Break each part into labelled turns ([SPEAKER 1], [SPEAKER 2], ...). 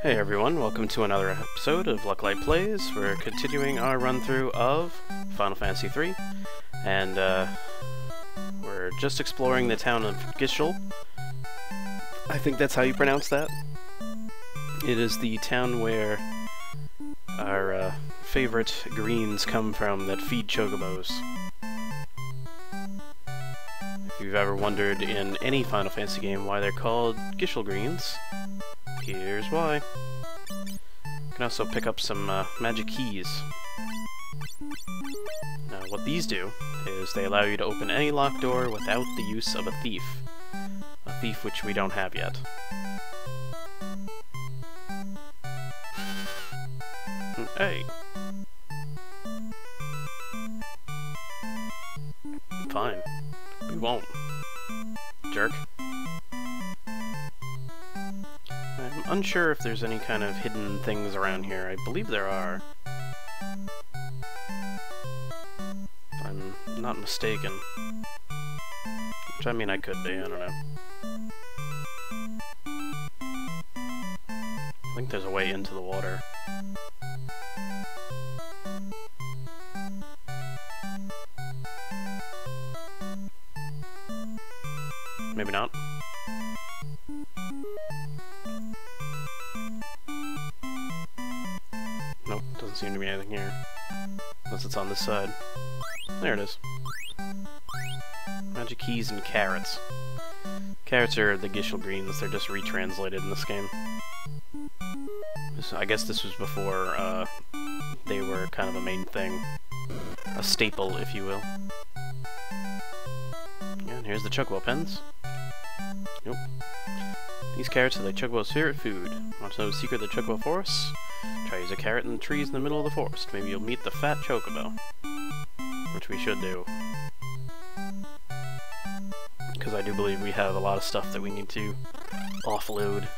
[SPEAKER 1] Hey everyone, welcome to another episode of Lucklight Plays. We're continuing our run-through of Final Fantasy III, and we're just exploring the town of Guzco. I think that's how you pronounce that. It is the town where our favorite greens come from that feed chocobos. If you've ever wondered in any Final Fantasy game why they're called Guzco greens, here's why. You can also pick up some magic keys. Now, what these do is they allow you to open any locked door without the use of a thief. A thief which we don't have yet. Hey! Fine. We won't. Jerk. I'm unsure if there's any kind of hidden things around here. I believe there are. If I'm not mistaken. Which, I mean, I could be, I don't know. I think there's a way into the water. Maybe not. Nope, doesn't seem to be anything here. Unless it's on this side. There it is. Magic keys and carrots. Carrots are the Guzco greens, they're just retranslated in this game. I guess this was before they were kind of a main thing. A staple, if you will. And here's the chocobo pens. Nope. These carrots are the chocobo's favorite food. Want to know the secret of the chocobo forest? Try to use a carrot in the trees in the middle of the forest. Maybe you'll meet the fat chocobo. Which we should do. Because I do believe we have a lot of stuff that we need to offload.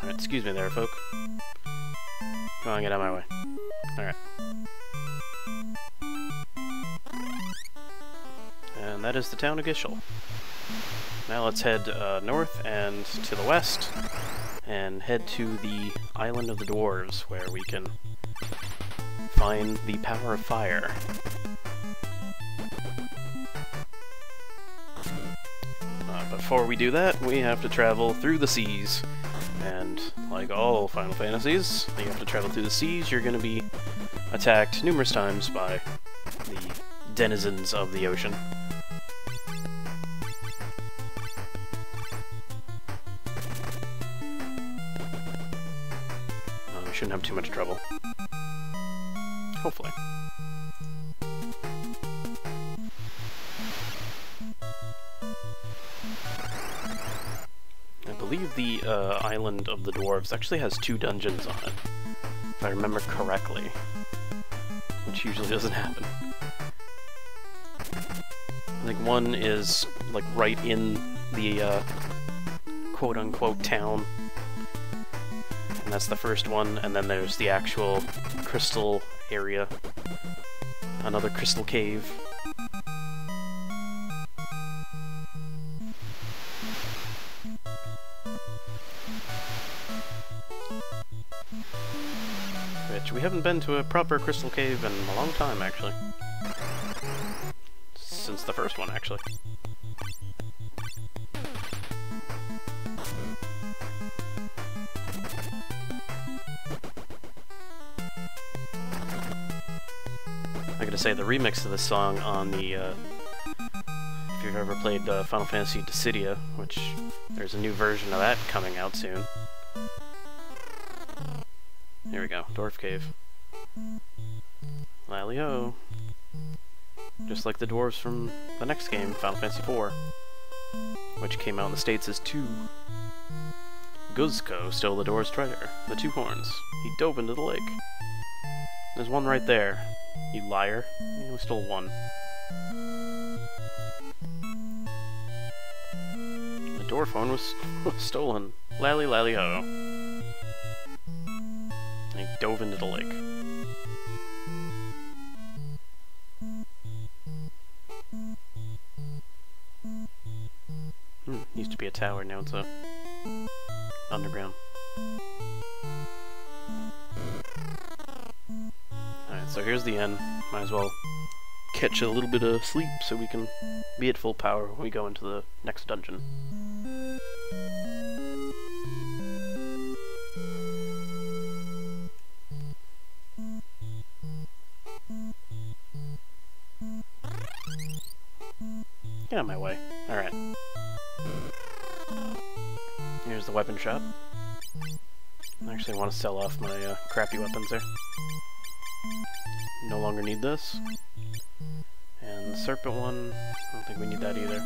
[SPEAKER 1] Alright, excuse me there, folk. Come on, get out of my way. Alright. And that is the town of Guzco. Now let's head north and to the west, and head to the island of the Dwarves, where we can find the power of fire. But before we do that, we have to travel through the seas. And like all Final Fantasies, you have to travel through the seas. You're going to be attacked numerous times by the denizens of the ocean. Shouldn't have too much trouble. Hopefully. I believe the island of the Dwarves actually has 2 dungeons on it, if I remember correctly, which usually doesn't happen. I think one is like right in the quote-unquote town. And that's the first one, and then there's the actual crystal area. Another crystal cave. Which we haven't been to a proper crystal cave in a long time, actually. Since the first one, actually. I gotta say, the remix of this song on the, if you've ever played Final Fantasy Dissidia, which there's a new version of that coming out soon. Here we go, Dwarf Cave. Lally-ho. Just like the dwarves from the next game, Final Fantasy IV, which came out in the States as 2. Guzco stole the dwarves' treasure, the 2 horns. He dove into the lake. There's one right there. You liar. You only stole 1. The dwarf horn was stolen. Lally lally ho. And he dove into the lake. Used to be a tower, now it's a underground. Alright, so here's the end. Might as well catch a little bit of sleep so we can be at full power when we go into the next dungeon. Get out of my way. Alright. Here's the weapon shop. I actually want to sell off my crappy weapons there. No longer need this. And the serpent one, I don't think we need that either.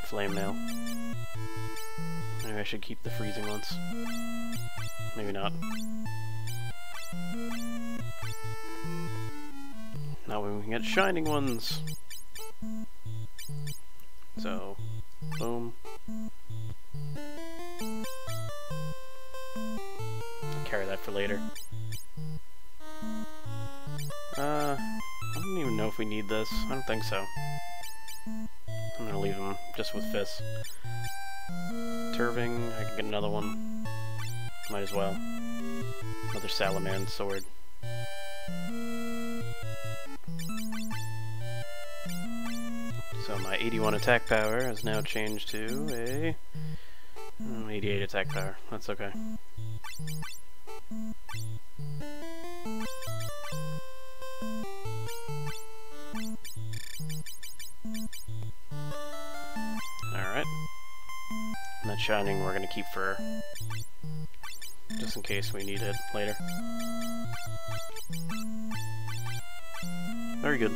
[SPEAKER 1] Flame mail. Maybe I should keep the freezing ones. Maybe not. Not when we can get shining ones. So, boom. I'll carry that for later. I don't even know if we need this. I don't think so. I'm gonna leave them just with fists. Turving, I can get another one. Might as well. Another Salaman sword. So my 81 attack power has now changed to a 88 attack power. That's okay. Alright. And that shining we're gonna keep for just in case we need it later. Very good.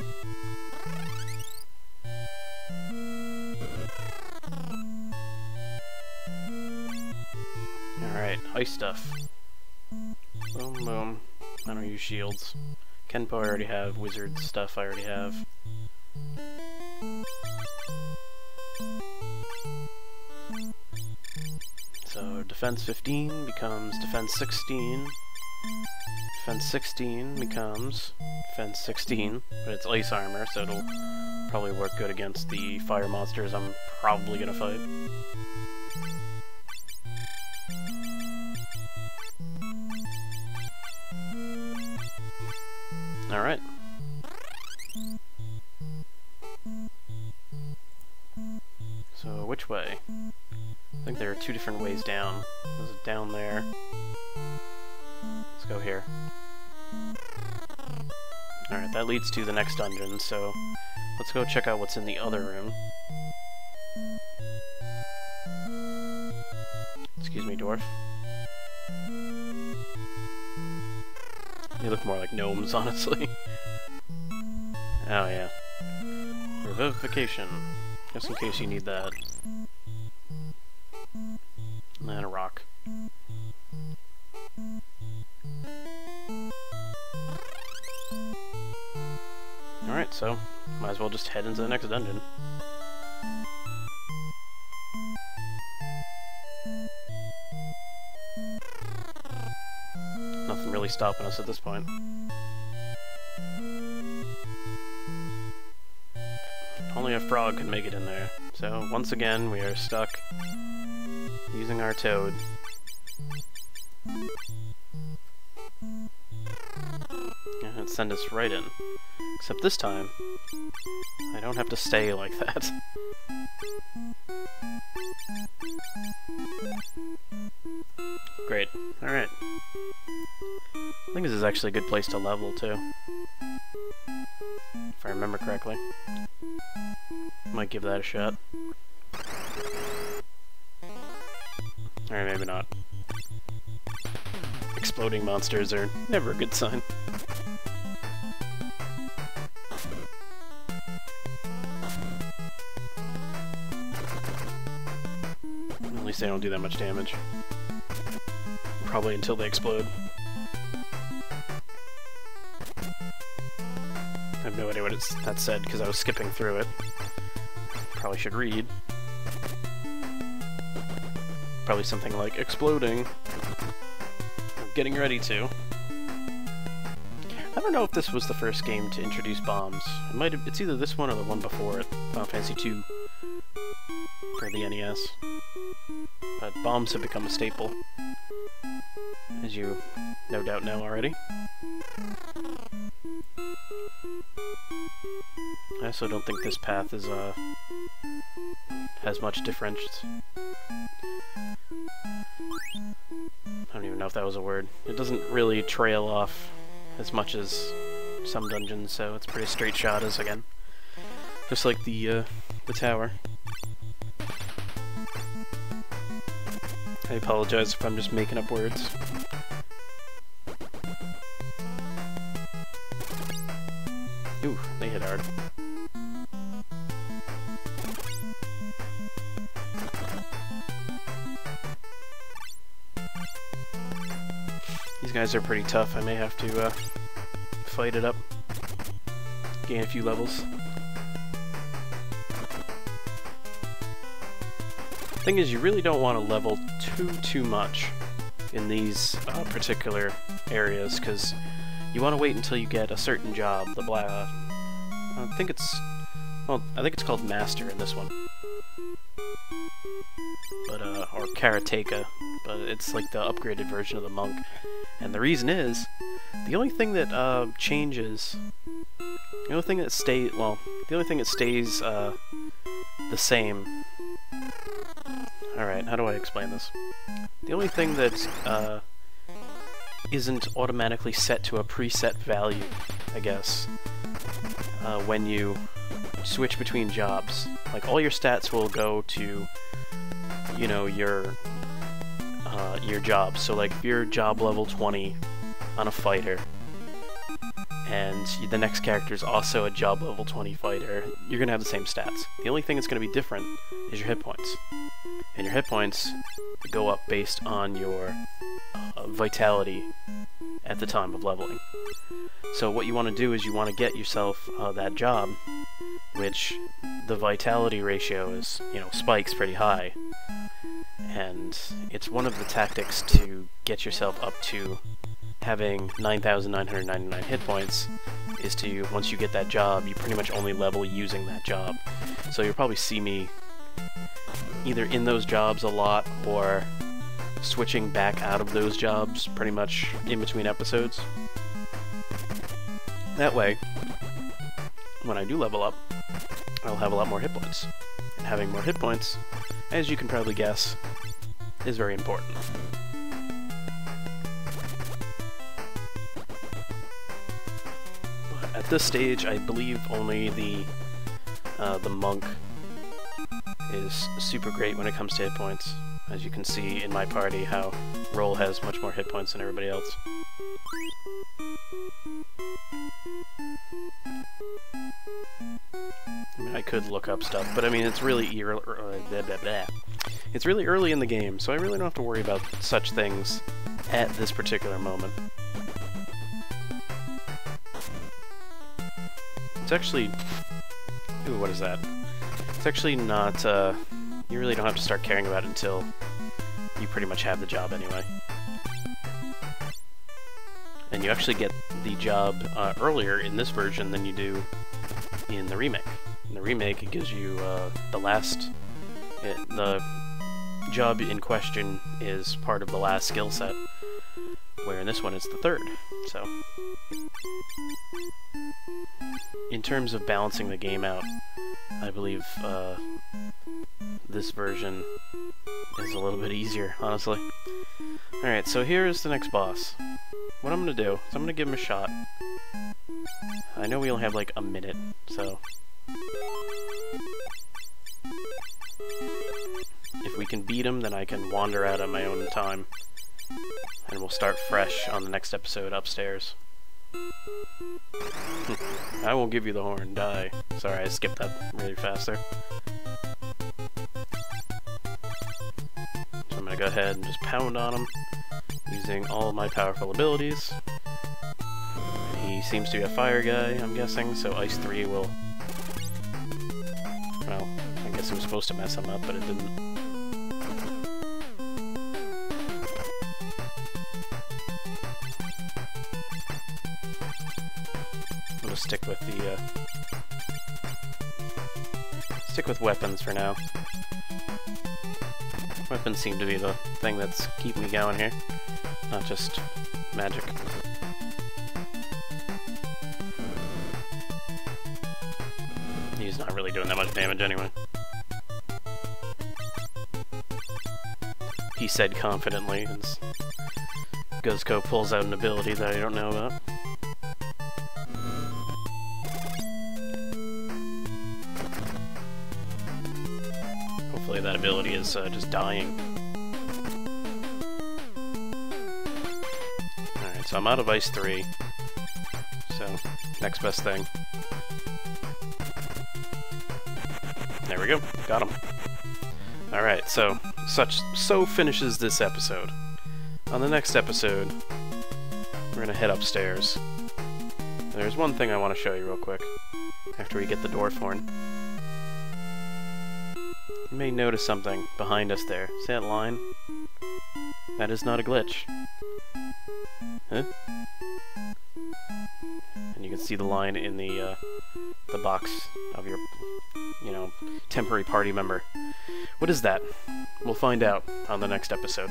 [SPEAKER 1] Alright, ice stuff. Boom, boom. I don't use shields. Kenpo I already have, wizard stuff I already have. So defense 15 becomes defense 16. Defense 16 becomes defense 16, but it's ice armor, so it'll probably work good against the fire monsters I'm probably gonna fight. Alright. So, which way? I think there are two different ways down. There's a down there. Let's go here. Alright, that leads to the next dungeon, so let's go check out what's in the other room. Excuse me, dwarf. They look more like gnomes, honestly. Oh yeah. Revivification. Just in case you need that. And a rock. Alright, so might as well just head into the next dungeon. Nothing really stopping us at this point. Only a frog can make it in there. So, once again, we are stuck using our toad. And it sent us right in. Except this time, I don't have to stay like that. Great. Alright. I think this is actually a good place to level, too. If I remember correctly. Might give that a shot. Or maybe not. Exploding monsters are never a good sign. At least they don't do that much damage. Probably until they explode. I have no idea what that said because I was skipping through it. Probably should read. Probably something like exploding. Or getting ready to. I don't know if this was the first game to introduce bombs. It's either this one or the one before it. Final Fantasy II for the NES. but bombs have become a staple, as you no doubt know already. I also don't think this path is has much difference. I don't even know if that was a word. It doesn't really trail off as much as some dungeons, so it's pretty straight shot as again. Just like the tower. I apologize if I'm just making up words. Ooh, they hit hard. These guys are pretty tough. I may have to fight it up. Gain a few levels. Thing is, you really don't want to level too much in these particular areas, because you want to wait until you get a certain job. The I think it's called Master in this one, but or Karateka, but it's like the upgraded version of the Monk. And the reason is, the only thing that changes, the only thing that stays the same. Alright, how do I explain this? The only thing that isn't automatically set to a preset value, I guess, when you switch between jobs. Like, all your stats will go to, you know, your job. So, like, if you're job level 20 on a fighter, and the next character is also a job level 20 fighter, you're going to have the same stats. The only thing that's going to be different is your hit points. And your hit points go up based on your vitality at the time of leveling. So what you want to do is you want to get yourself that job, which the vitality ratio is, you know, spikes pretty high. And it's one of the tactics to get yourself up to having 9,999 hit points, is to, once you get that job, you pretty much only level using that job. So you'll probably see me either in those jobs a lot, or switching back out of those jobs pretty much in between episodes. That way, when I do level up, I'll have a lot more hit points. And having more hit points, as you can probably guess, is very important. But at this stage, I believe only the Monk is super great when it comes to hit points. As you can see in my party, how Roll has much more hit points than everybody else. I mean, I could look up stuff, but I mean, it's really it's really early in the game, so I really don't have to worry about such things at this particular moment. It's actually... Ooh, what is that? It's actually not, you really don't have to start caring about it until you pretty much have the job anyway. And you actually get the job earlier in this version than you do in the remake. In the remake, it gives you the job in question is part of the last skill set, where in this one it's the third. So, in terms of balancing the game out, I believe this version is a little bit easier, honestly. Alright, so here's the next boss. What I'm going to do is I'm going to give him a shot. I know we only have like a minute, so... if we can beat him, then I can wander out on my own time. And we'll start fresh on the next episode upstairs. I won't give you the horn, die. Sorry, I skipped that really fast there. So I'm gonna go ahead and just pound on him, using all of my powerful abilities. He seems to be a fire guy, I'm guessing, so Ice 3 will... well, I guess it was supposed to mess him up, but it didn't. Stick with the stick with weapons for now. Weapons seem to be the thing that's keeping me going here, not just magic. He's not really doing that much damage anyway. He said confidently, as Guzco pulls out an ability that I don't know about. Hopefully that ability is just dying. Alright, so I'm out of Ice 3. So, next best thing. There we go, got him. Alright, so finishes this episode. On the next episode, we're gonna head upstairs. There's one thing I want to show you real quick, after we get the dwarf horn. You may notice something behind us there. See that line? That is not a glitch. Huh? And you can see the line in the box of your, temporary party member. What is that? We'll find out on the next episode.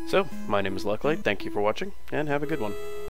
[SPEAKER 1] So, my name is Lucklight, thank you for watching, and have a good one.